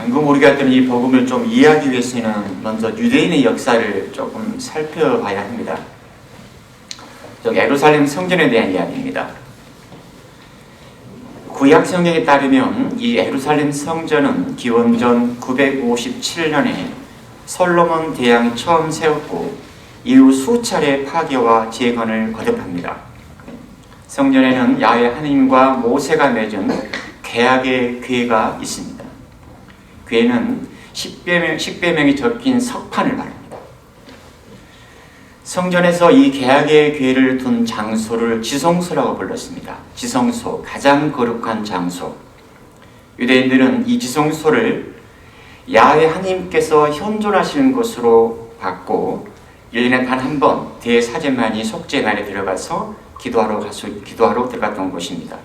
방금 우리가 들은 이 복음을 좀 이해하기 위해서는 먼저 유대인의 역사를 조금 살펴봐야 합니다. 예루살렘 성전에 대한 이야기입니다. 구약 성경에 따르면 이 예루살렘 성전은 기원전 957년에 솔로몬 대왕이 처음 세웠고 이후 수차례 파괴와 재건을 거듭합니다. 성전에는 야훼 하나님과 모세가 맺은 계약의 궤가 있습니다. 궤는 십계명이 적힌 석판을 말합니다. 성전에서 이 계약의 궤를 둔 장소를 지성소라고 불렀습니다. 지성소, 가장 거룩한 장소. 유대인들은 이 지성소를 야훼 하나님께서 현존하시는 곳으로 봤고 1년에 단 한 번 대사제만이 속죄의 날에 들어가서 기도하러 들어갔던 곳입니다.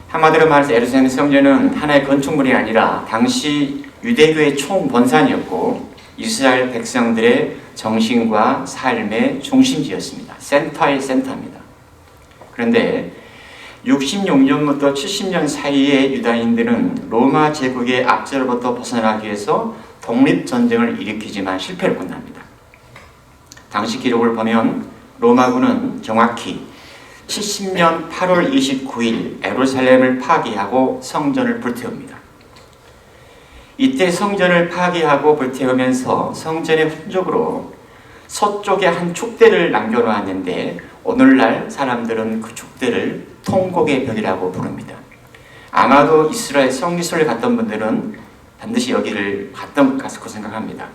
한마디로 말해서 예루살렘 성전은 하나의 건축물이 아니라 당시 유대교의 총본산이었고 이스라엘 백성들의 정신과 삶의 중심지였습니다. 센터의 센터입니다. 그런데 66년부터 70년 사이에 유다인들은 로마 제국의 압제로부터 벗어나기 위해서 독립전쟁을 일으키지만 실패로 끝납니다. 당시 기록을 보면 로마군은 정확히 70년 8월 29일 예루살렘을 파괴하고 성전을 불태웁니다. 이때 성전을 파괴하고 불태우면서 성전의 흔적으로 서쪽에 한 축대를 남겨놓았는데 오늘날 사람들은 그 축대를 통곡의 벽이라고 부릅니다. 아마도 이스라엘 성지순례 갔던 분들은 반드시 여기를 갔을 거 생각합니다.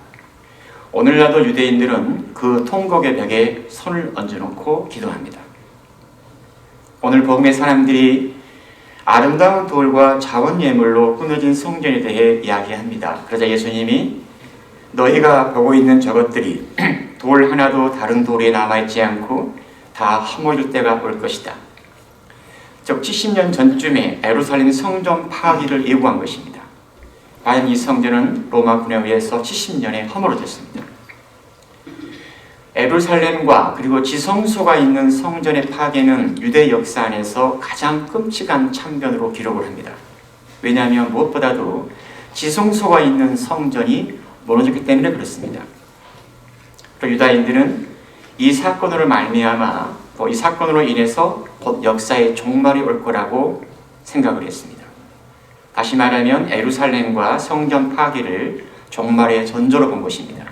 오늘날도 유대인들은 그 통곡의 벽에 손을 얹어놓고 기도합니다. 오늘 복음의 사람들이 아름다운 돌과 자원 예물로 꾸며진 성전에 대해 이야기합니다. 그러자 예수님이 너희가 보고 있는 저것들이 돌 하나도 다른 돌에 남아있지 않고 다 허물릴 때가 올 것이다. 즉 70년 전쯤에 예루살렘 성전 파괴를 예고한 것입니다. 과연 이 성전은 로마군에 의해서 70년에 허물어졌습니다. 예루살렘과 그리고 지성소가 있는 성전의 파괴는 유대 역사 안에서 가장 끔찍한 참변으로 기록을 합니다. 왜냐하면 무엇보다도 지성소가 있는 성전이 무너졌기 때문에 그렇습니다. 그리고 유다인들은 이 사건으로 말미암아 또 이 사건으로 인해서 곧 역사의 종말이 올 거라고 생각을 했습니다. 다시 말하면 예루살렘과 성전 파괴를 종말의 전조로 본 것입니다.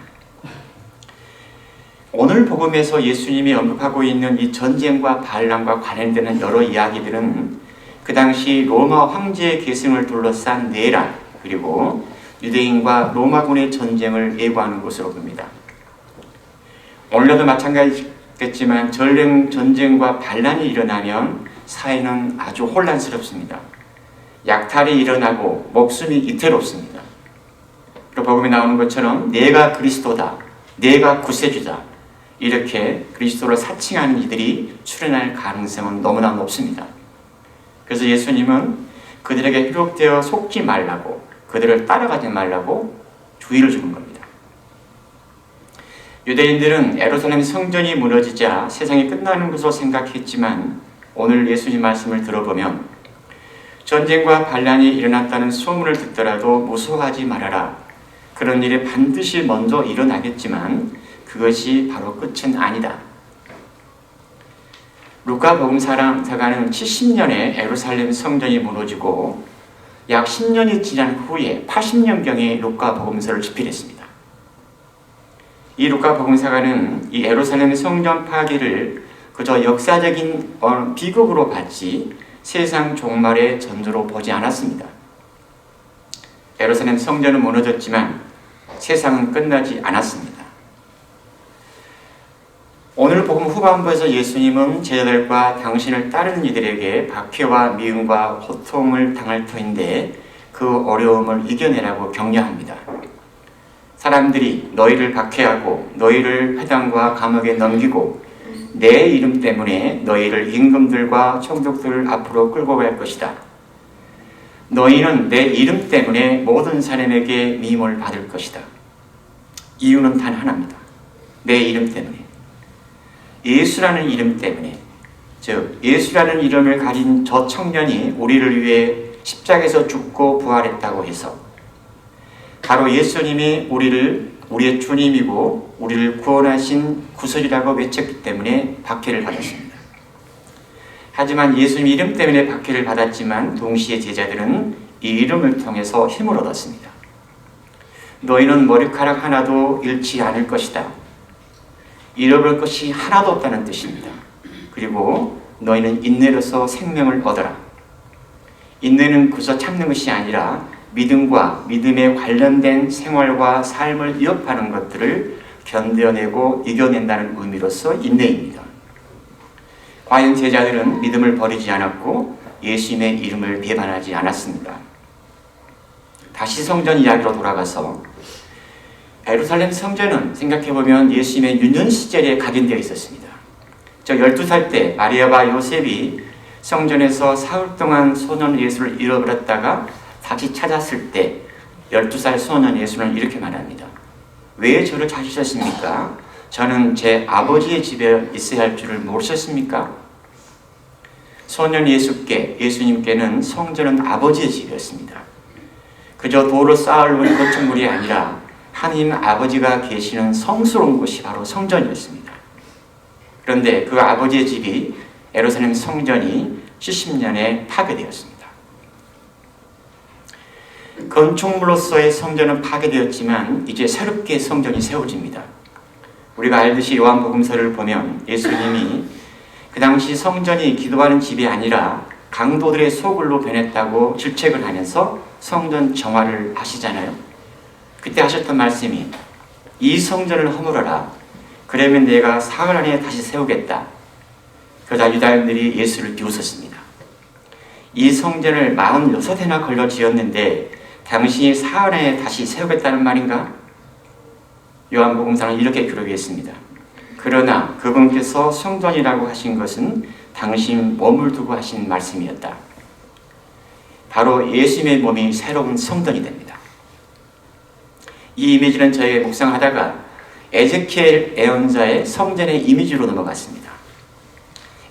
오늘 복음에서 예수님이 언급하고 있는 이 전쟁과 반란과 관련되는 여러 이야기들은 그 당시 로마 황제의 계승을 둘러싼 내란 그리고 유대인과 로마군의 전쟁을 예고하는 것으로 봅니다. 오늘도 마찬가지겠지만 전쟁과 반란이 일어나면 사회는 아주 혼란스럽습니다. 약탈이 일어나고 목숨이 이태롭습니다. 그리고 복음에 나오는 것처럼 내가 그리스도다, 내가 구세주다 이렇게 그리스도를 사칭하는 이들이 출현할 가능성은 너무나 높습니다. 그래서 예수님은 그들에게 회복되어 속지 말라고 그들을 따라가지 말라고 주의를 주는 겁니다. 유대인들은 예루살렘 성전이 무너지자 세상이 끝나는 것으로 생각했지만 오늘 예수님 말씀을 들어보면 전쟁과 반란이 일어났다는 소문을 듣더라도 무서워하지 말아라. 그런 일이 반드시 먼저 일어나겠지만 그것이 바로 끝은 아니다. 루카 복음사가는 70년에 예루살렘 성전이 무너지고 약 10년이 지난 후에 80년경에 루카 복음서를 집필했습니다. 이 루카 복음사가는 이 예루살렘 성전 파괴를 그저 역사적인 비극으로 봤지 세상 종말의 전조로 보지 않았습니다. 예루살렘 성전은 무너졌지만 세상은 끝나지 않았습니다. 오늘 복음 후반부에서 예수님은 제자들과 당신을 따르는 이들에게 박해와 미움과 고통을 당할 터인데 그 어려움을 이겨내라고 격려합니다. 사람들이 너희를 박해하고 너희를 회당과 감옥에 넘기고 내 이름 때문에 너희를 임금들과 총독들 앞으로 끌고 갈 것이다. 너희는 내 이름 때문에 모든 사람에게 미움을 받을 것이다. 이유는 단 하나입니다. 내 이름 때문에. 예수라는 이름 때문에. 즉 예수라는 이름을 가진 저 청년이 우리를 위해 십자가에서 죽고 부활했다고 해서 바로 예수님이 우리의 주님이고 우리를 구원하신 구속이라고 외쳤기 때문에 박해를 받았습니다. 하지만 예수님 이름 때문에 박해를 받았지만 동시에 제자들은 이 이름을 통해서 힘을 얻었습니다. 너희는 머리카락 하나도 잃지 않을 것이다. 잃어버릴 것이 하나도 없다는 뜻입니다. 그리고 너희는 인내로서 생명을 얻어라. 인내는 그저 참는 것이 아니라 믿음과 믿음에 관련된 생활과 삶을 위협하는 것들을 견뎌내고 이겨낸다는 의미로서 인내입니다. 과연 제자들은 믿음을 버리지 않았고 예수님의 이름을 배반하지 않았습니다. 다시 성전 이야기로 돌아가서 예루살렘 성전은 생각해보면 예수님의 유년 시절에 각인되어 있었습니다. 저 12살 때 마리아와 요셉이 성전에서 사흘 동안 소년 예수를 잃어버렸다가 다시 찾았을 때 12살 소년 예수는 이렇게 말합니다. 왜 저를 찾으셨습니까? 저는 제 아버지의 집에 있어야 할 줄을 모르셨습니까? 소년 예수님께는 성전은 아버지의 집이었습니다. 그저 돌을 쌓아놓은 건축물이 아니라 하나님 아버지가 계시는 성스러운 곳이 바로 성전이었습니다. 그런데 그 아버지의 집이 예루살렘 성전이 70년에 파괴되었습니다. 건축물로서의 성전은 파괴되었지만 이제 새롭게 성전이 세워집니다. 우리가 알듯이 요한복음서를 보면 예수님이 그 당시 성전이 기도하는 집이 아니라 강도들의 소굴로 변했다고 질책을 하면서 성전 정화를 하시잖아요. 그때 하셨던 말씀이 이 성전을 허물어라. 그러면 내가 사흘 안에 다시 세우겠다. 그러자 유다인들이 예수를 비웃었습니다. 이 성전을 46해나 걸려 지었는데 당신이 사흘 안에 다시 세우겠다는 말인가? 요한복음서는 이렇게 기록했습니다. 그러나 그분께서 성전이라고 하신 것은 당신 몸을 두고 하신 말씀이었다. 바로 예수님의 몸이 새로운 성전이 됩니다. 이 이미지는 저희가 묵상하다가 에제키엘 예언자의 성전의 이미지로 넘어갔습니다.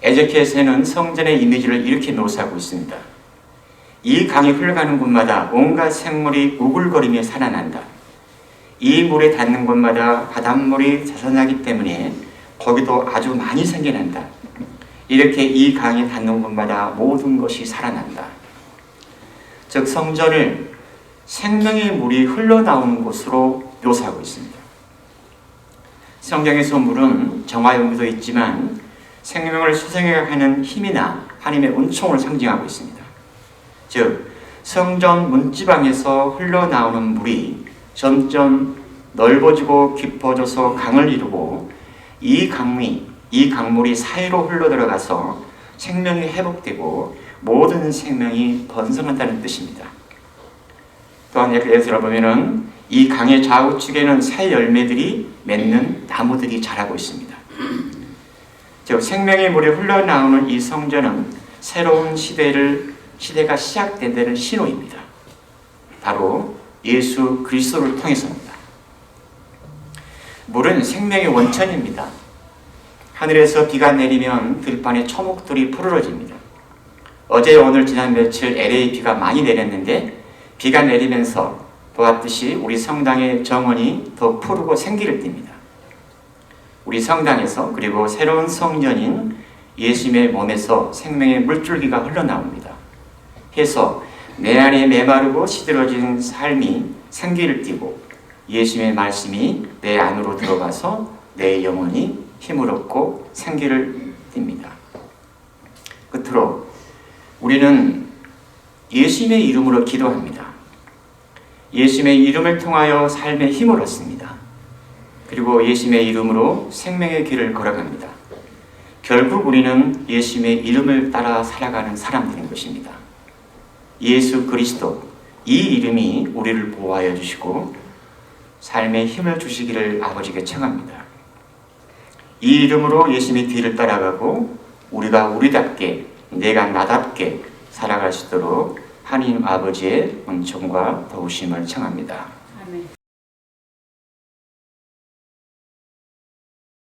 에제키엘서는 성전의 이미지를 이렇게 묘사하고 있습니다. 이 강이 흘러가는 곳마다 온갖 생물이 우글거리며 살아난다. 이 물에 닿는 곳마다 바닷물이 자선하기 때문에 거기도 아주 많이 생겨난다. 이렇게 이 강에 닿는 곳마다 모든 것이 살아난다. 즉 성전을 생명의 물이 흘러나오는 곳으로 묘사하고 있습니다. 성경에서 물은 정화 의미도 있지만 생명을 소생하는 힘이나 하나님의 은총을 상징하고 있습니다. 즉 성전 문지방에서 흘러나오는 물이 점점 넓어지고 깊어져서 강을 이루고 이 강물이 사이로 흘러들어가서 생명이 회복되고 모든 생명이 번성한다는 뜻입니다. 또한 예를 들어보면 이 강의 좌우측에는 새 열매들이 맺는 나무들이 자라고 있습니다. 즉 생명의 물이 흘러나오는 이 성전은 새로운 시대가 시작된다는 신호입니다. 바로 예수 그리스도를 통해서입니다. 물은 생명의 원천입니다. 하늘에서 비가 내리면 들판에 초목들이 푸르러집니다. 어제 오늘 지난 며칠 LA 비가 많이 내렸는데 비가 내리면서 보았듯이 우리 성당의 정원이 더 푸르고 생기를 띱니다. 우리 성당에서 그리고 새로운 성전인 예수님의 몸에서 생명의 물줄기가 흘러나옵니다. 해서 내 안에 메마르고 시들어진 삶이 생기를 띠고 예수님의 말씀이 내 안으로 들어가서 내 영혼이 힘을 얻고 생기를 띱니다. 끝으로 우리는 예수님의 이름으로 기도합니다. 예수님의 이름을 통하여 삶의 힘을 얻습니다. 그리고 예수님의 이름으로 생명의 길을 걸어갑니다. 결국 우리는 예수님의 이름을 따라 살아가는 사람들인 것입니다. 예수 그리스도, 이 이름이 우리를 보호하여 주시고 삶의 힘을 주시기를 아버지께 청합니다. 이 이름으로 예수님의 뒤를 따라가고 우리가 우리답게, 내가 나답게 살아갈 수 있도록 하나님 아버지의 은총과 도우심을 청합니다.